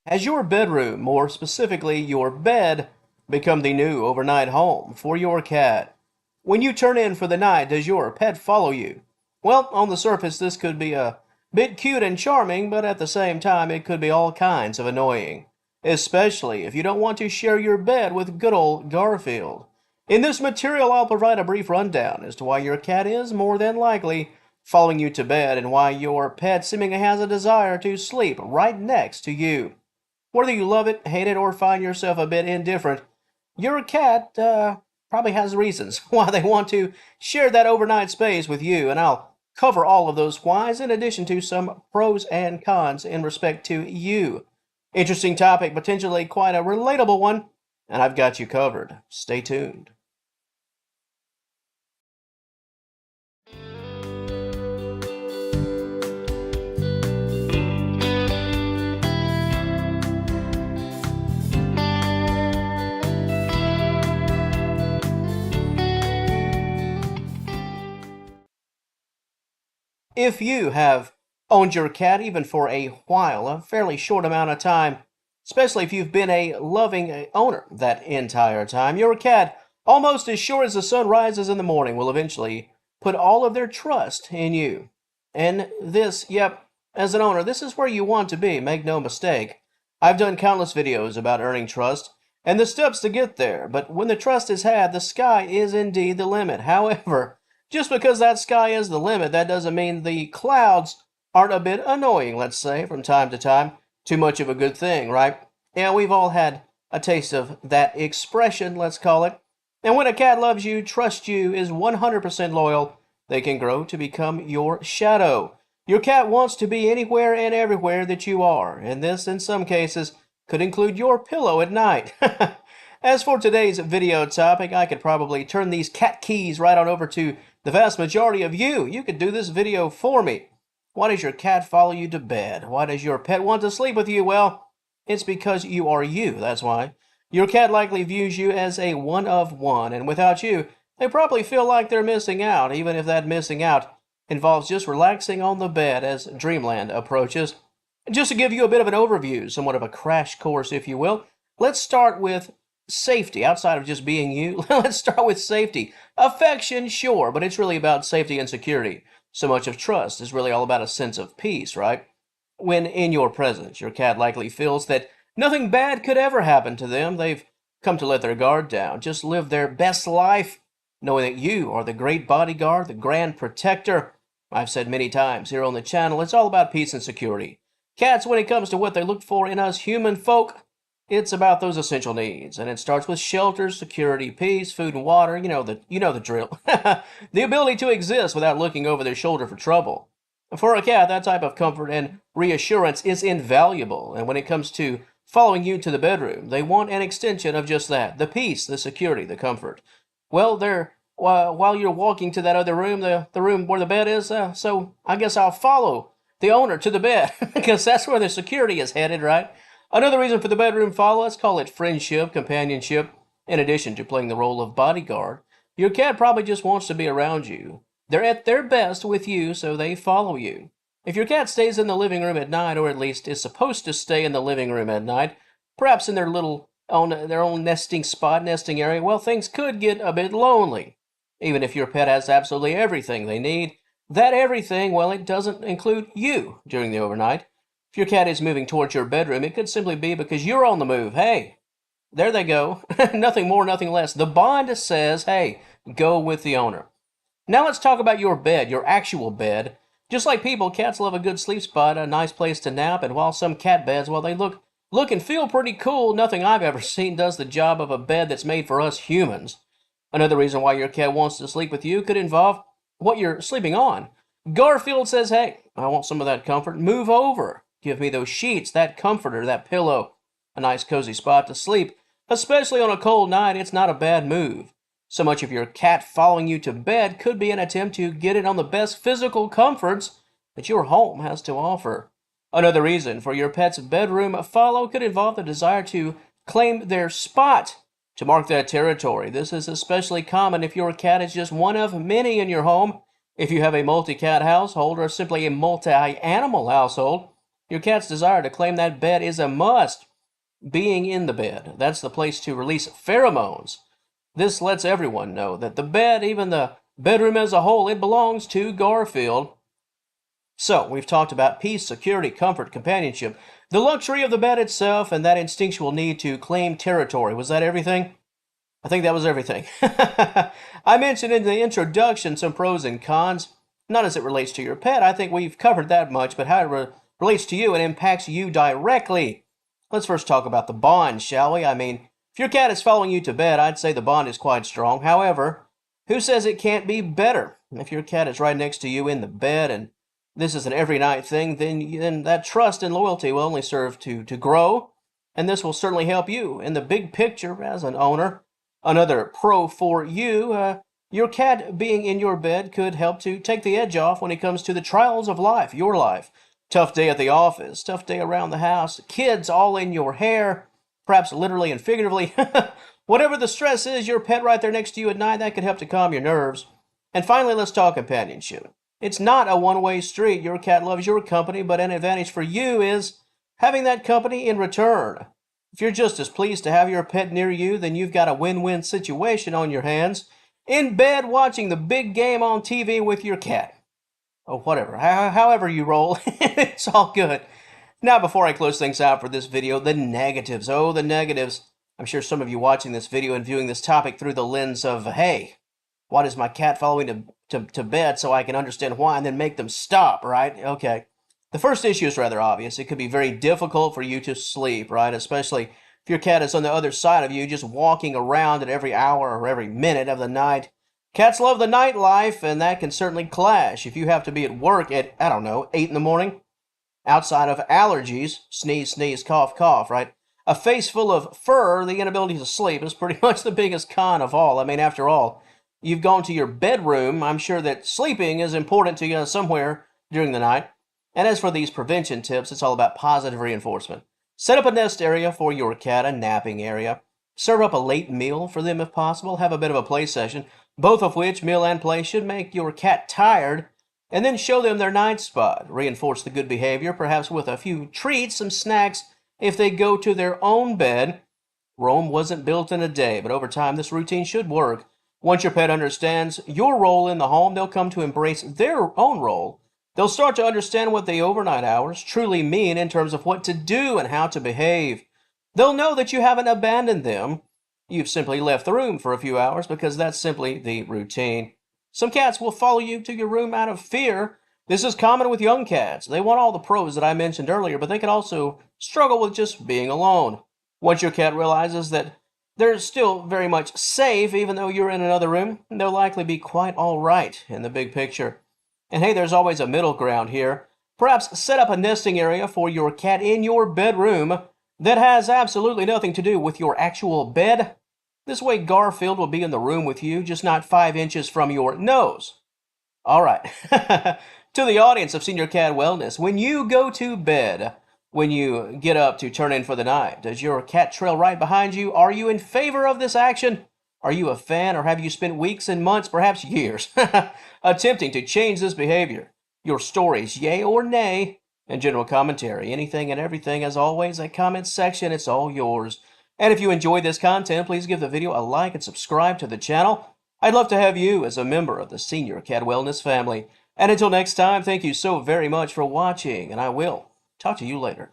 Has your bedroom, more specifically your bed, become the new overnight home for your cat? When you turn in for the night, does your pet follow you? Well, on the surface, this could be a bit cute and charming, but at the same time, it could be all kinds of annoying, especially if you don't want to share your bed with good old Garfield. In this material, I'll provide a brief rundown as to why your cat is more than likely following you to bed and why your pet seemingly has a desire to sleep right next to you. Whether you love it, hate it, or find yourself a bit indifferent, your cat probably has reasons why they want to share that overnight space with you, and I'll cover all of those whys in addition to some pros and cons in respect to you. Interesting topic, potentially quite a relatable one, and I've got you covered. Stay tuned. If you have owned your cat even for a while, a fairly short amount of time, especially if you've been a loving owner that entire time, your cat, almost as sure as the sun rises in the morning, will eventually put all of their trust in you. And this, yep, as an owner, this is where you want to be, make no mistake. I've done countless videos about earning trust and the steps to get there, but when the trust is had, the sky is indeed the limit. However, just because that sky is the limit, that doesn't mean the clouds aren't a bit annoying, let's say, from time to time. Too much of a good thing, right? Yeah, we've all had a taste of that expression, let's call it. And when a cat loves you, trusts you, is 100% loyal, they can grow to become your shadow. Your cat wants to be anywhere and everywhere that you are, and this, in some cases, could include your pillow at night. As for today's video topic, I could probably turn these cat keys right on over to the vast majority of you. You could do this video for me. Why does your cat follow you to bed? Why does your pet want to sleep with you? Well, it's because you are you, that's why. Your cat likely views you as a one of one, and without you, they probably feel like they're missing out, even if that missing out involves just relaxing on the bed as dreamland approaches. Just to give you a bit of an overview, somewhat of a crash course, if you will, let's start with safety. Outside of just being you, let's start with safety. Affection, sure, but it's really about safety and security. So much of trust is really all about a sense of peace, right? When in your presence, your cat likely feels that nothing bad could ever happen to them. They've come to let their guard down, just live their best life, knowing that you are the great bodyguard, the grand protector. I've said many times here on the channel, it's all about peace and security. Cats, when it comes to what they look for in us human folk, it's about those essential needs, and it starts with shelter, security, peace, food and water. You know the drill. The ability to exist without looking over their shoulder for trouble. For a cat, that type of comfort and reassurance is invaluable, and when it comes to following you to the bedroom, they want an extension of just that, the peace, the security, the comfort. Well, while you're walking to that other room, the room where the bed is, so I guess I'll follow the owner to the bed, because that's where the security is headed, right? Another reason for the bedroom follow, let's call it friendship, companionship. In addition to playing the role of bodyguard, your cat probably just wants to be around you. They're at their best with you, so they follow you. If your cat stays in the living room at night, or at least is supposed to stay in the living room at night, perhaps in their own nesting spot, nesting area, well, things could get a bit lonely. Even if your pet has absolutely everything they need, that everything, well, it doesn't include you during the overnight. If your cat is moving towards your bedroom, it could simply be because you're on the move. Hey, there they go. Nothing more, nothing less. The bond says, hey, go with the owner. Now let's talk about your bed, your actual bed. Just like people, cats love a good sleep spot, a nice place to nap, and while some cat beds, well, they look and feel pretty cool, nothing I've ever seen does the job of a bed that's made for us humans. Another reason why your cat wants to sleep with you could involve what you're sleeping on. Garfield says, hey, I want some of that comfort. Move over. Give me those sheets, that comforter, that pillow. A nice cozy spot to sleep. Especially on a cold night, it's not a bad move. So much of your cat following you to bed could be an attempt to get it on the best physical comforts that your home has to offer. Another reason for your pet's bedroom follow could involve the desire to claim their spot, to mark that territory. This is especially common if your cat is just one of many in your home. If you have a multi-cat household or simply a multi-animal household, Your cat's desire to claim that bed is a must. Being in the bed, that's the place to release pheromones. This lets everyone know that the bed, even the bedroom as a whole, it belongs to Garfield. So, we've talked about peace, security, comfort, companionship, the luxury of the bed itself, and that instinctual need to claim territory. Was that everything? I think that was everything. I mentioned in the introduction some pros and cons, not as it relates to your pet. I think we've covered that much, but how it relates to you, it impacts you directly. Let's first talk about the bond, shall we? I mean, if your cat is following you to bed, I'd say the bond is quite strong. However, who says it can't be better? If your cat is right next to you in the bed and this is an every night thing, then that trust and loyalty will only serve to grow, and this will certainly help you in the big picture as an owner. Another pro for you, your cat being in your bed could help to take the edge off when it comes to the trials of life, your life. Tough day at the office, tough day around the house, kids all in your hair, perhaps literally and figuratively. Whatever the stress is, your pet right there next to you at night, that could help to calm your nerves. And finally, let's talk companionship. It's not a one-way street. Your cat loves your company, but an advantage for you is having that company in return. If you're just as pleased to have your pet near you, then you've got a win-win situation on your hands. In bed watching the big game on TV with your cat. Oh, whatever. However you roll, it's all good. Now, before I close things out for this video, the negatives. Oh, the negatives. I'm sure some of you watching this video and viewing this topic through the lens of, hey, why does my cat follow me to bed so I can understand why and then make them stop, right? Okay. The first issue is rather obvious. It could be very difficult for you to sleep, right? Especially if your cat is on the other side of you, just walking around at every hour or every minute of the night. Cats love the nightlife, and that can certainly clash. If you have to be at work at, I don't know, 8 in the morning, outside of allergies, sneeze, sneeze, cough, cough, right? A face full of fur, the inability to sleep is pretty much the biggest con of all. I mean, after all, you've gone to your bedroom. I'm sure that sleeping is important to you somewhere during the night. And as for these prevention tips, it's all about positive reinforcement. Set up a nest area for your cat, a napping area. Serve up a late meal for them if possible. Have a bit of a play session, both of which, meal and play, should make your cat tired. And then show them their night spot. Reinforce the good behavior, perhaps with a few treats, some snacks, if they go to their own bed. Rome wasn't built in a day, but over time this routine should work. Once your pet understands your role in the home, they'll come to embrace their own role. They'll start to understand what the overnight hours truly mean in terms of what to do and how to behave. They'll know that you haven't abandoned them. You've simply left the room for a few hours because that's simply the routine. Some cats will follow you to your room out of fear. This is common with young cats. They want all the pros that I mentioned earlier, but they can also struggle with just being alone. Once your cat realizes that they're still very much safe, even though you're in another room, they'll likely be quite all right in the big picture. And hey, there's always a middle ground here. Perhaps set up a nesting area for your cat in your bedroom that has absolutely nothing to do with your actual bed. This way Garfield will be in the room with you, just not 5 inches from your nose. All right. To the audience of Senior Cat Wellness, when you go to bed, when you get up to turn in for the night, does your cat trail right behind you? Are you in favor of this action? Are you a fan, or have you spent weeks and months, perhaps years, attempting to change this behavior? Your stories, yay or nay, and general commentary, anything and everything, as always, a comment section, it's all yours. And if you enjoyed this content, please give the video a like and subscribe to the channel. I'd love to have you as a member of the Senior Cat Wellness family. And until next time, thank you so very much for watching, and I will talk to you later.